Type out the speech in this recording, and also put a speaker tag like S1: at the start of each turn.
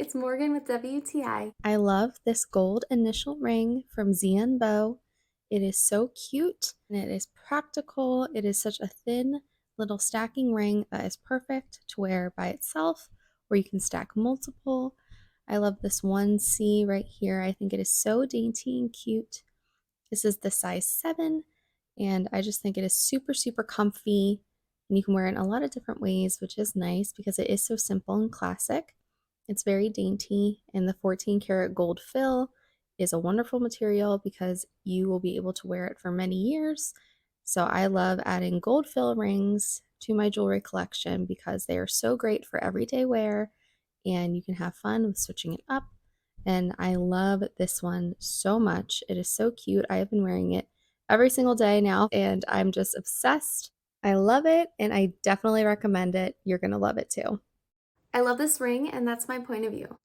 S1: it's Morgan with WTI.
S2: I love this gold initial ring from ZNBOH. It is so cute and it is practical. It is such a thin little stacking ring that is perfect to wear by itself, or you can stack multiple. I love this 1C right here. I think it is so dainty and cute. This is the size 7, and I just think it is super, super comfy. And you can wear it in a lot of different ways, which is nice because it is so simple and classic. It's very dainty, and the 14 karat gold fill is a wonderful material because you will be able to wear it for many years. So I love adding gold fill rings to my jewelry collection because they are so great for everyday wear and you can have fun with switching it up. And I love this one so much. It is so cute. I have been wearing it every single day now and I'm just obsessed. I love it and I definitely recommend it. You're going to love it too.
S1: I love this ring, and that's my point of view.